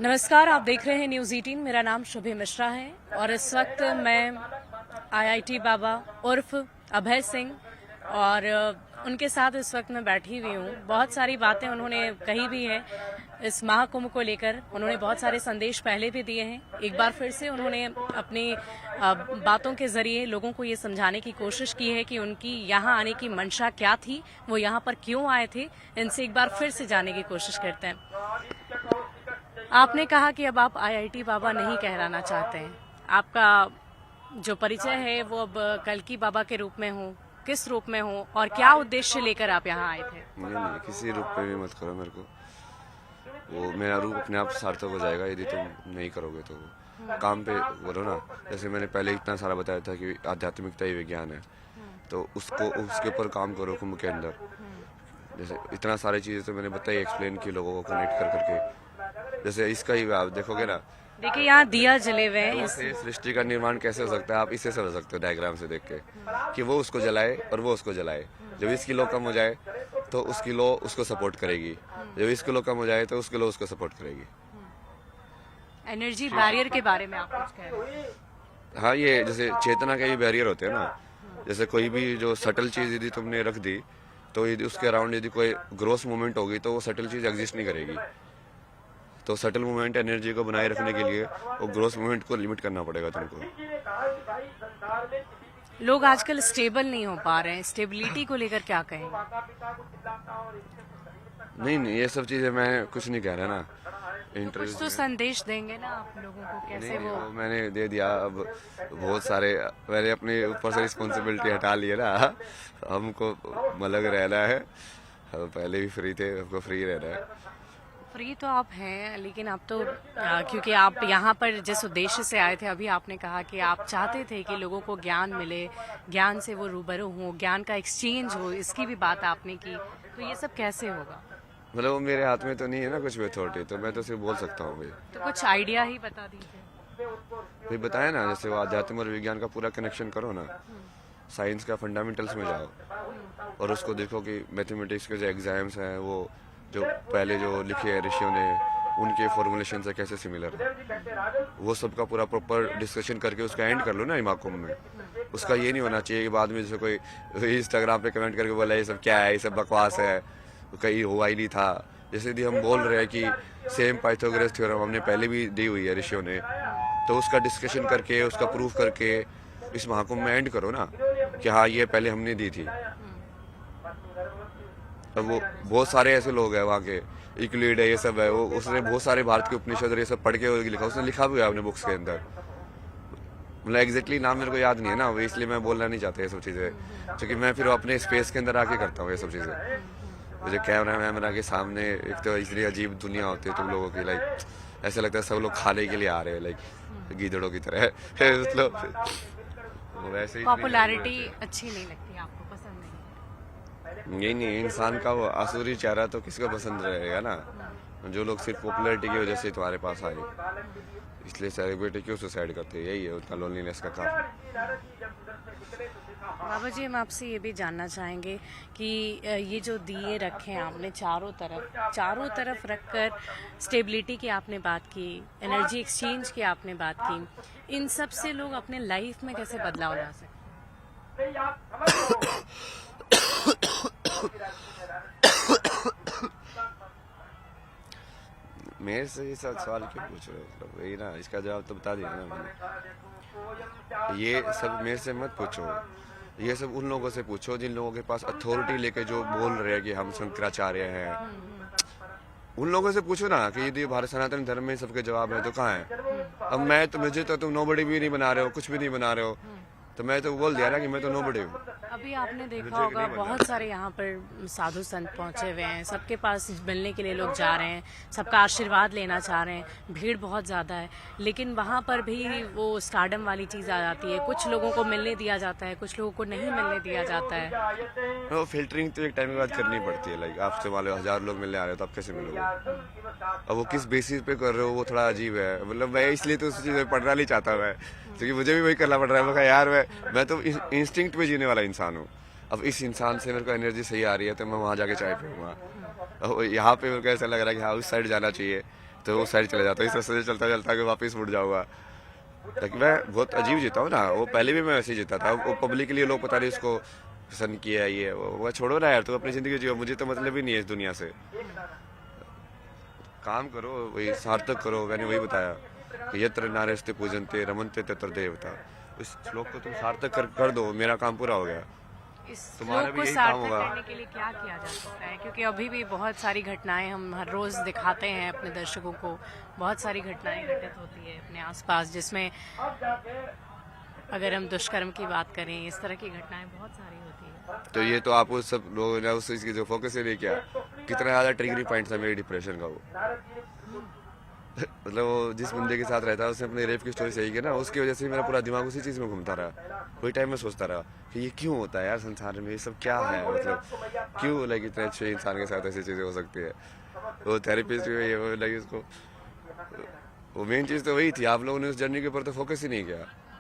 नमस्कार, आप देख रहे हैं न्यूज़ 18। मेरा नाम शुभे मिश्रा है और इस वक्त मैं आईआईटी बाबा उर्फ अभय सिंह और उनके साथ इस वक्त मैं बैठी हुई हूँ। बहुत सारी बातें उन्होंने कही भी है इस महाकुंभ को लेकर। उन्होंने बहुत सारे संदेश पहले भी दिए हैं। एक बार फिर से उन्होंने अपनी बातों के जरिए लोगों को ये समझाने की कोशिश की है कि उनकी यहाँ आने की मंशा क्या थी, वो यहाँ पर क्यों आए थे। इनसे एक बार फिर से जानने की कोशिश करते हैं। आपने कहा कि अब आप आईआईटी बाबा नहीं कहलाना चाहते हैं। आपका जो परिचय है वो अब कल्कि बाबा के रूप में हो, किस रूप में हो और क्या उद्देश्य लेकर आप यहाँ आए थे? नहीं, किसी रूप पे भी मत करो मेरे को। वो मेरा रूप अपने आप सार्थक हो जाएगा यदि तुम नहीं करोगे तो। काम पे करो ना। जैसे मैंने पहले इतना सारा बताया था कि आध्यात्मिकता ही विज्ञान है, तो उसके ऊपर काम करो कुंभ के अंदर। जैसे इतना सारी चीजें तो मैंने बताई, एक्सप्लेन की लोगों को कनेक्ट कर करके। जैसे इसका ही आप देखोगे ना, देखिए यहाँ दिया जले हुए हैं। सृष्टि का निर्माण कैसे हो सकता है, आप इसे समझ सकते हो डायग्राम से देख के, कि वो उसको जलाए और वो उसको जलाए। जब इसकी लो कम हो जाए तो उसकी लो उसको सपोर्ट करेगी, जब इसकी लो कम हो जाए तो उसकी लो उसको सपोर्ट करेगी। एनर्जी बैरियर के बारे में आप कुछ कह रहे हैं? हाँ, ये जैसे चेतना के भी बैरियर होते हैं ना। जैसे कोई भी जो सटल चीज यदि तुमने रख दी, तो यदि उसके अराउंड यदि कोई ग्रोस मूवमेंट होगी तो वो सटल चीज एग्जिस्ट नहीं करेगी। तो सटल मूवमेंट एनर्जी को बनाए रखने के लिए वो ग्रोस मूवमेंट को लिमिट करना पड़ेगा तुमको। लोग आजकल स्टेबल नहीं हो पा रहे हैं, स्टेबिलिटी को लेकर क्या कहेंगे? नहीं, ये सब चीजें मैं कुछ नहीं कह रहा ना। कुछ तो संदेश देंगे ना आप लोगों को, कैसे नहीं, वो मैंने दे दिया। अब बहुत सारे मैंने अपने ऊपर से रिस्पॉन्सिबिलिटी हटा ली है ना। हमको अलग रहना है। हम पहले भी फ्री थे, हमको फ्री रहना है। फ्री तो आप हैं, लेकिन आप तो क्योंकि आप यहाँ पर जिस उद्देश्य से आए थे, अभी आपने कहा कि आप चाहते थे कि लोगों को ज्ञान मिले, ज्ञान से वो रूबरू हो, ज्ञान का एक्सचेंज हो, इसकी भी बात आपने की। तो ये सब कैसे होगा? मतलब वो मेरे हाथ में तो नहीं है ना कुछ भी अथॉरिटी, तो मैं तो सिर्फ बोल सकता हूँ भाई। तो कुछ आइडिया ही बता दीजिए। भाई बताया ना, जैसे वो आध्यात्म और विज्ञान का पूरा कनेक्शन करो ना। साइंस का फंडामेंटल्स में जाओ और उसको देखो कि मैथमेटिक्स के जो एग्जाम्स हैं वो जो पहले जो लिखे हैं ऋषियों ने, उनके फॉर्मुलेशन से कैसे सिमिलर है, वो सब का पूरा प्रॉपर डिस्कशन करके उसका एंड कर लो ना महाकुंभ में। उसका ये नहीं होना चाहिए कि बाद में जैसे कोई इंस्टाग्राम पे कमेंट करके बोला ये सब क्या है, ये सब बकवास है, कहीं हुआ ही नहीं था। जैसे यदि हम बोल रहे हैं कि सेम पाइथागोरस थ्योरम हमने पहले भी दी हुई है ऋषियों ने, तो उसका डिस्कशन करके उसका प्रूफ करके इस महाकुंभ में एंड करो ना कि हाँ ये पहले हमने दी थी। अब वो बहुत सारे ऐसे लोग हैं वहाँ के, यूक्लिड है, ये सब है, वो उसने बहुत सारे भारत के उपनिषद और ये सब पढ़ के लिखा, उसने लिखा भी है अपने बुक्स के अंदर। मतलब एग्जैक्टली नाम मेरे को याद नहीं है ना, इसलिए मैं बोलना नहीं चाहता ये सब चीज़ें, क्योंकि मैं फिर अपने स्पेस के अंदर आके करता हूँ ये सब चीज़ें। मुझे कैमरा के सामने एक तो इसलिए अजीब दुनिया होती है तुम लोगों की, लाइक ऐसा लगता है सब लोग खाने के लिए आ रहे हैं, लाइक गीदड़ों की तरह। मतलब वैसे ही पॉपुलैरिटी अच्छी नहीं लगती आपको, पसंद नहीं? नहीं, इंसान का वो आसुरी चेहरा तो किसको पसंद रहेगा ना। जो लोग सिर्फ पॉपुलैरिटी की वजह से तुम्हारे पास आए, इसलिए सेलिब्रिटी क्यों सुसाइड करते हैं, यही है उनका लोनलीनेस का कारण। बाबा जी, हम आपसे ये भी जानना चाहेंगे कि ये जो दिए रखे हैं आपने चारों तरफ रखकर स्टेबिलिटी की आपने बात की, एनर्जी एक्सचेंज की आपने बात की, इन सब से लोग अपने लाइफ में कैसे बदलाव ला सकते? मेरे से ये सब सवाल क्यों पूछ रहे हो? मतलब वही ना, इसका जवाब तो बता दिया ना मैंने। ये सब मेरे से मत पूछो, ये सब उन लोगों से पूछो जिन लोगों के पास अथॉरिटी लेके जो बोल रहे हैं कि हम शंकराचार्य हैं। उन लोगों से पूछो ना कि यदि भारत सनातन धर्म में सबके जवाब है तो कहाँ है? अब मैं तो मुझे तो तुम नोबडी भी नहीं बना रहे हो, कुछ भी नहीं बना रहे हो, तो मैं तो बोल दिया ना कि मैं तो नोबडी हूँ। अभी आपने देखा होगा बहुत सारे यहाँ पर साधु संत पहुंचे हुए हैं, सबके पास मिलने के लिए लोग जा रहे हैं, सबका आशीर्वाद लेना चाह रहे हैं, भीड़ बहुत ज़्यादा है, लेकिन वहाँ पर भी वो स्टारडम वाली चीज़ आ जाती है। कुछ लोगों को मिलने दिया जाता है, कुछ लोगों को नहीं मिलने दिया जाता है। वो फिल्टरिंग तो एक टाइम के बाद करनी पड़ती है। लाइक आपसे मान लो 1000 लोग मिलने आ रहे हो तो आप कैसे मिलोगे? अब वो किस बेसिस पे कर रहे हो वो थोड़ा अजीब है। मतलब मैं इसलिए तो उस चीज़ में पढ़ना नहीं चाहता मैं, क्योंकि मुझे भी वही करना पड़ रहा है। मैं यार मैं तो इंस्टिंक्ट पे जीने वाला इंसान हूँ। अब इस इंसान से मेरे को एनर्जी सही आ रही है तो मैं वहाँ जाके चाय पीऊँगा। यहाँ पे मेरे को ऐसा लग रहा है कि हाँ उस साइड जाना चाहिए, तो वो साइड चला जाता है, इस रास्ते से चलता चलता कि वापस मुड़ जाऊंगा। ताकि मैं बहुत अजीब जीता हूँ ना, वो पहले भी मैं वैसे ही जीता था। वो पब्लिक के लिए लोग पता नहीं उसको पसंद किया ये वो छोड़ो ना यार, तुम अपनी जिंदगी जियो, मुझे तो मतलब ही नहीं है इस दुनिया से। काम करो, वही सार्थक करो। मैंने वही बताया कि यत्र नारेस्ते पूजनते रमनते तत्र देवता। इस श्लोक को तुम सार्थक कर दो, मेरा काम पूरा हो गया। इस तुम्हारा श्लोक भी को यही काम सार्थक होगा। करने के लिए क्या किया जा सकता है? क्योंकि अभी भी बहुत सारी घटनाएं हम हर रोज दिखाते हैं अपने दर्शकों को, बहुत सारी घटनाएं घटित होती है अपने आसपास, जिसमें अगर हम दुष्कर्म की बात करें, इस तरह की घटनाएं बहुत सारी होती है। तो ये तो आप उस सब लोगों ने उस चीज की जो फोकस ही नहीं किया। कितना ज्यादा ट्रिगरिंग पॉइंट था मेरे डिप्रेशन का वो। मतलब वो जिस बंदे के साथ रहता है उसने अपने रेप की स्टोरी सही की ना, उसकी वजह से मेरा पूरा दिमाग उसी चीज में घूमता रहा। वही टाइम में सोचता रहा कि ये क्यों होता है यार संसार में, ये सब क्या है, मतलब क्यों लाइक इतने अच्छे इंसान के साथ ऐसी चीजें हो सकती है। वो थेरेपिस्ट भी वो लाइक इसको, वो मेन चीज तो वही थी। आप लोगों ने उस जर्नी के ऊपर तो फोकस ही नहीं किया।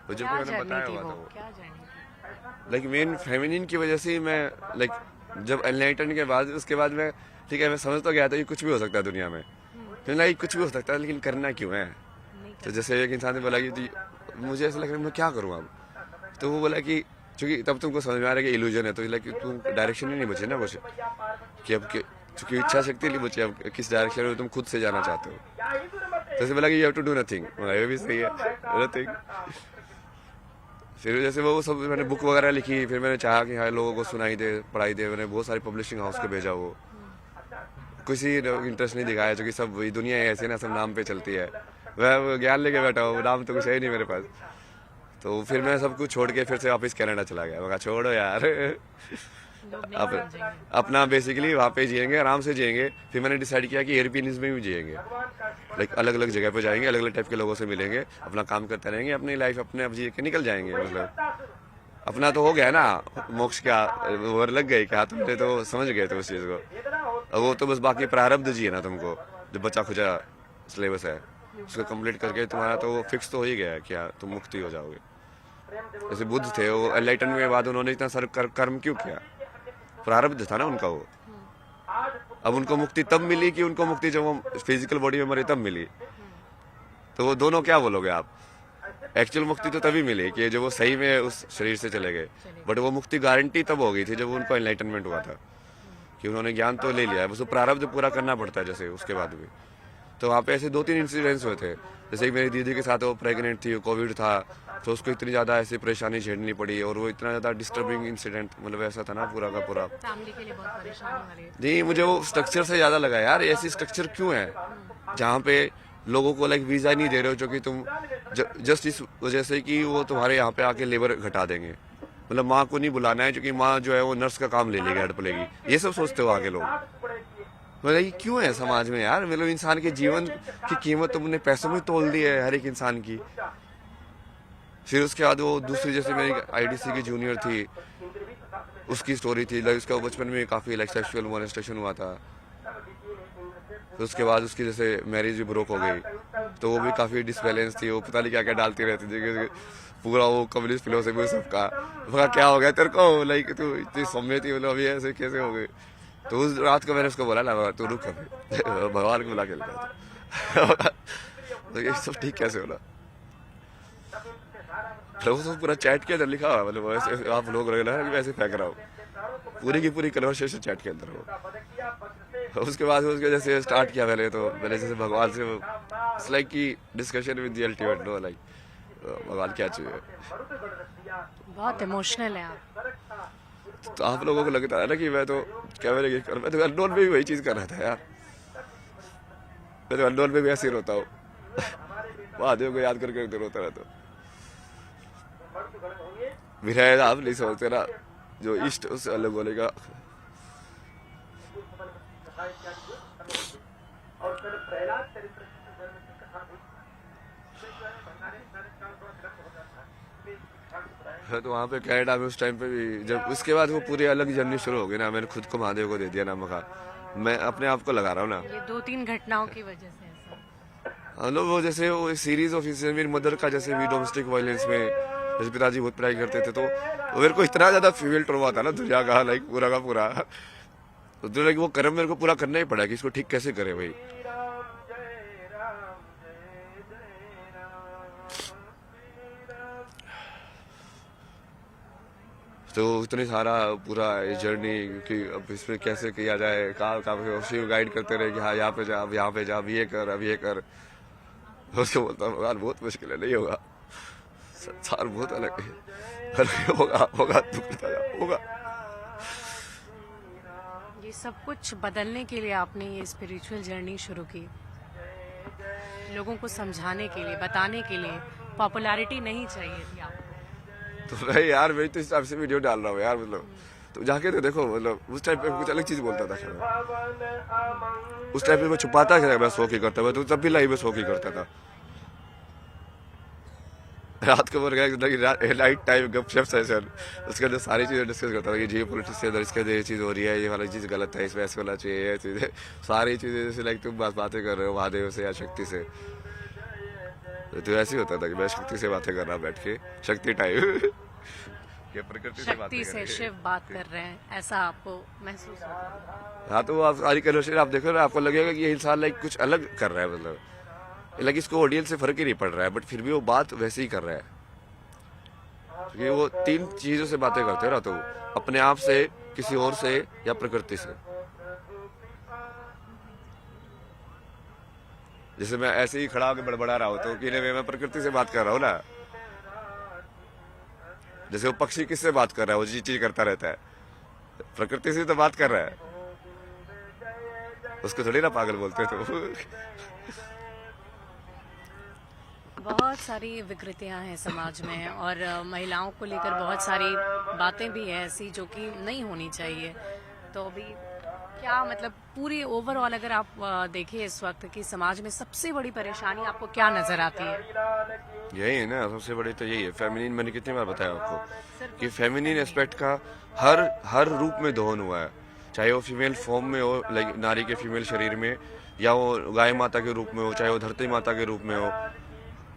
वो जब क्या मैंने जर्नी बताया थी हुआ वो? था वो क्या जर्नी थी? लाइक मेन फेमिनिन की वजह से ही मैं लाइक जब एनलाइटन के बाद उसके बाद मैं ठीक है मैं समझ तो गया था कि कुछ भी हो सकता है दुनिया में, तो लाइक कुछ भी हो सकता है लेकिन करना क्यों है। नहीं तो जैसे एक इंसान ने बोला कि मुझे ऐसा लग रहा है मैं क्या करूँ अब, तो वो बोला कि चूंकि तब तुमको समझ में आ रहा है कि इल्यूजन है, तो लाइक तुम डायरेक्शन ही नहीं बचे ना कुछ कि अब चूंकि इच्छा शक्ति नहीं बची, अब किस डायरेक्शन में तुम खुद से जाना चाहते हो। तो ऐसे बोला कि you have to do nothing, ये भी सही है, नथिंग। फिर जैसे वो सब मैंने बुक वगैरह लिखी, फिर मैंने चाहा कि हाँ लोगों को सुनाई दे, पढ़ाई दे। मैंने बहुत सारी पब्लिशिंग हाउस को भेजा, वो किसी इंटरेस्ट नहीं दिखाया, क्योंकि सब वही दुनिया ऐसी ना, सब नाम पे चलती है। मैं ज्ञान लेके बैठा हूँ, नाम तो कुछ है ही नहीं मेरे पास। तो फिर मैं सब कुछ छोड़ के फिर से वापस कनाडा चला गया। मैं कहा छोड़ो यार, लोग नहीं अब समझेंगे। अपना बेसिकली वहाँ पे जिएंगे, आराम से जिएंगे। फिर मैंने डिसाइड किया कि एयरपीनीज में भी जिएंगे, लाइक अलग अलग जगह पे जाएंगे, अलग अलग टाइप के लोगों से मिलेंगे, अपना काम करते रहेंगे, अपनी लाइफ अपने अब जी के निकल जाएंगे। मतलब अपना तो हो गया ना, मोक्ष का वर लग गई क्या, तुमने तो समझ गए थे उस चीज को। अब वो तो बस बाकी प्रारब्ध जी है ना, तुमको जो बचा खुचा सिलेबस है उसको कंप्लीट करके तुम्हारा तो वो फिक्स तो हो ही गया है क्या तुम मुक्ति हो जाओगे। जैसे बुद्ध थे, वो एनलाइटन के बाद उन्होंने इतना सारा कर्म क्यों किया, प्रारब्ध था ना उनका वो। अब उनको मुक्ति तब मिली कि उनको मुक्ति जब वो फिजिकल बॉडी में मरे तब मिली। तो वो दोनों क्या बोलोगे आप, एक्चुअल मुक्ति तो तभी मिली कि जब वो सही में उस शरीर से चले गए, बट वो मुक्ति गारंटी तब हो गई थी जब उनको एनलाइटनमेंट हुआ था, कि उन्होंने ज्ञान तो ले लिया है, बस वो प्रारब्ध पूरा करना पड़ता है जैसे उसके बाद भी। तो वहाँ पे ऐसे 2-3 इंसिडेंट्स हुए थे। जैसे एक मेरी दीदी के साथ वो प्रेग्नेंट थी, कोविड था, तो उसको इतनी ज़्यादा ऐसी परेशानी झेलनी पड़ी, और वो इतना ज़्यादा डिस्टर्बिंग इंसिडेंट, मतलब ऐसा था ना पूरा का पूरा। फैमिली के लिए बहुत परेशानी वाली है। नहीं, मुझे वो स्ट्रक्चर से ज़्यादा लगा यार, ऐसी स्ट्रक्चर क्यों है जहाँ पे लोगों को लाइक वीज़ा नहीं दे रहे हो, जो कि तुम जस्ट इस वजह से कि वो तुम्हारे यहाँ पे आके लेबर घटा देंगे। मतलब माँ को नहीं बुलाना है क्योंकि माँ जो है वो नर्स का काम ले लेगी, हड़प लेगी, ये सब सोचते हो आगे लोग। मतलब ये क्यों है समाज में यार, मतलब इंसान के जीवन की कीमत तुमने पैसों में तोल दी है हर एक इंसान की। फिर उसके बाद वो दूसरी, जैसे मेरी आईडीसी की जूनियर थी, उसकी स्टोरी थी लाइक उसका बचपन में काफ़ी लाइक सेक्सुअल मोलेस्टेशन हुआ था। तो उसके बाद उसकी जैसे मैरिज भी ब्रोक हो गई, तो वो भी काफ़ी डिसबैलेंस थी, वो पता नहीं क्या क्या डालती रहती थी, पूरा वो कम्युनिस्ट फिलोसफी सबका। बोला क्या हो गया तेरे को, लाइक तू इतनी सौम्य थी, मतलब अभी ऐसे कैसे हो गई। तो उस रात को मैंने उसको बोला ना, तू रुक अभी, भगवान को बुला के लेकर। तो ये सब ठीक कैसे होना, तो वो सब पूरा चैट के अंदर लिखा हुआ, मतलब वैसे आप लोग रहे वैसे फेंक रहा हूँ, पूरी की पूरी कन्वर्सेशन चैट के अंदर हो। उसके बाद उसके जैसे स्टार्ट किया मैंने, तो मैंने जैसे भगवान से इट्स लाइक की discussion with the ultimate no, like भगवान क्या चाहिए। बहुत इमोशनल है आप। तो आप लोगों को लगता है ना कि मैं तो क्या मैं तो अननोन में भी वही चीज़ कर रहा था यार, मैं तो अननोन में भी ऐसे ही रोता हूँ, महादेव को याद करके रोता रहता हूँ। विरह आप नहीं समझते ना, जो इष्ट उससे अलग बोलेगा। तो वहाँ पे कनाडा में उस टाइम पे भी, जब उसके बाद वो पूरी अलग जर्नी शुरू हो गई ना, मैंने खुद को महादेव को दे दिया ना मौका, मैं अपने आप को लगा रहा हूँ ना। ये 2-3 घटनाओं की वजह से ऐसा। हम लोग वो जैसे वो सीरीज ऑफ इंसिडेंट, मेरी मदर का जैसे भी डोमेस्टिक वायलेंस में, जैसे पिताजी बहुत पढ़ाई करते थे, तो मेरे को इतना ज्यादा फीमेल ट्रॉमा था ना दुनिया का, लाइक पूरा का पूरा। तो लाइक वो कर्म मेरे को पूरा करना ही पड़ा कि इसको ठीक कैसे करे भाई। तो इतनी सारा पूरा जर्नी कि अब इसमें कैसे किया जाए, कहाँ कहाँ शिव गाइड करते रहे कि हाँ यहाँ पे जा, अब यहाँ पे जा, अब ये कर, अब ये कर। उसको बोलता हूँ यार बहुत मुश्किल है, नहीं होगा, संसार बहुत अलग है, अरे होगा होगा, तू करता जा, होगा। ये सब कुछ बदलने के लिए आपने ये स्पिरिचुअल जर्नी शुरू की, लोगों को समझाने के लिए, बताने के लिए। पॉपुलैरिटी नहीं चाहिए थी आपको। तो भाई यार मैं तो इस हिसाब से वीडियो डाल रहा हूँ यार, मतलब तो जाके तो देखो, मतलब उस टाइम पे कुछ अलग चीज बोलता था शायद, उस टाइम पे मैं छुपाता था, मैं शौक ही करता था, तो तब भी लाइव में शौक ही करता था। रात को मर गया नाइट टाइम गपशप सेशन, उसके अंदर सारी चीजें डिस्कस करता था कि जियो पॉलिटिक्स के अंदर इसके अंदर ये चीज हो रही है, ये वाला चीज गलत है, इसमें ऐसे होना चाहिए, ये चीजें सारी चीजें जैसे लाइक तुम बातें कर रहे हो महादेव से या शक्ति से, तो ऐसे ही होता था कि मैं शक्ति से बातें कर रहा बैठ के, शक्ति टाइम ये प्रकृति से शक्ति से शिव बात कर रहे हैं, ऐसा आपको महसूस होता है? हाँ, तो आप सारी कन्वर्सेशन आप देखो ना, आपको लगेगा कि ये इंसान लाइक कुछ अलग कर रहा है, मतलब लाइक इसको ऑडियंस से फर्क ही नहीं पड़ रहा है, बट फिर भी वो बात वैसे ही कर रहा है, क्योंकि वो तीन चीजों से बातें करते हैं ना, तो अपने आप से, किसी और से या प्रकृति से। जैसे मैं ऐसे ही खड़ा होकर बड़बड़ा रहा हूँ तो कि मैं प्रकृति से बात कर रहा हूँ ना, जैसे वो पक्षी किससे बात कर रहा है, वो जी चीज करता रहता है, प्रकृति से तो बात कर रहा है, उसको थोड़ी ना पागल बोलते तो। बहुत सारी विकृतियां हैं समाज में, और महिलाओं को लेकर बहुत सारी बातें भी हैं ऐसी जो कि नहीं होनी चाहिए। तो अभी क्या मतलब पूरी ओवरऑल अगर आप देखिए इस वक्त की समाज में सबसे बड़ी परेशानी आपको क्या नजर आती है? यही है ना, सबसे बड़ी तो यही है फेमिनिन। मैंने कितनी बार बताया आपको कि फेमिनिन एस्पेक्ट का हर रूप में दोहन हुआ है, चाहे वो फीमेल फॉर्म में हो, लाइक नारी के फीमेल शरीर में, या वो गाय माता के रूप में हो, चाहे वो धरती माता के रूप में हो,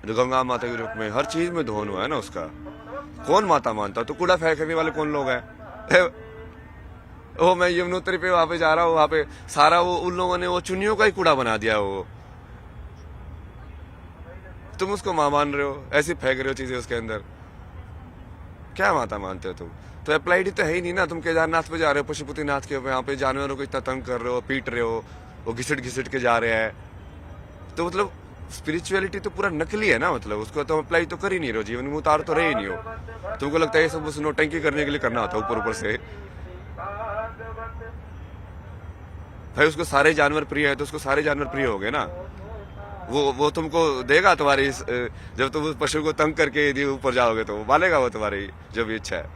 गंगा माता के रूप में, हर चीज में दोहन हुआ है ना उसका। कौन माता मानता? तो कूड़ा फेंकने वाले कौन लोग हैं? वो मैं यमुनोत्री पे वहां पे जा रहा हूँ, वहां पे सारा वो उन लोगों ने वो चुन्नियों का ही कूड़ा बना दिया। वो तुम उसको मां मान रहे हो, ऐसे फेंक रहे हो चीजें उसके अंदर, क्या माता मानते हो तुम? तो अप्लाइड तो है ही नहीं ना। तुम केदारनाथ पे जा रहे हो, पशुपतिनाथ के यहाँ पे जानवरों को इतना तंग कर रहे हो, पीट रहे हो, वो घिसट घिसट के जा रहे हैं, तो मतलब स्पिरिचुअलिटी तो पूरा नकली है ना, मतलब उसको तो अप्लाई तो कर ही नहीं रहे हो, जीवन में उतार तो रहे ही नहीं हो। तुमको लगता है ये सब बस नौटंकी करने के लिए करना होता है ऊपर ऊपर से। भाई उसको सारे जानवर प्रिय है तो उसको सारे जानवर प्रिय हो गए ना। वो तुमको देगा तुम्हारी, जब तुम उस पशु को तंग करके ऊपर जाओगे तो वो पालेगा वो तुम्हारी जो भी इच्छा है।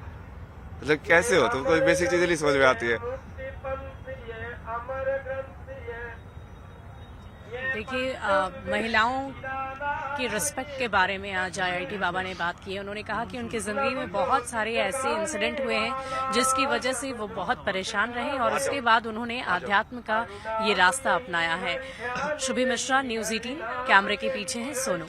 मतलब कैसे हो, तुमको बेसिक चीजें नहीं समझ में आती है। देखिए महिलाओं की रिस्पेक्ट के बारे में आज IIT बाबा ने बात की है। उन्होंने कहा कि उनकी जिंदगी में बहुत सारे ऐसे इंसिडेंट हुए हैं जिसकी वजह से वो बहुत परेशान रहे, और उसके बाद उन्होंने आध्यात्म का ये रास्ता अपनाया है। शुभी मिश्रा, न्यूज़ 18, कैमरे के पीछे है सोनू।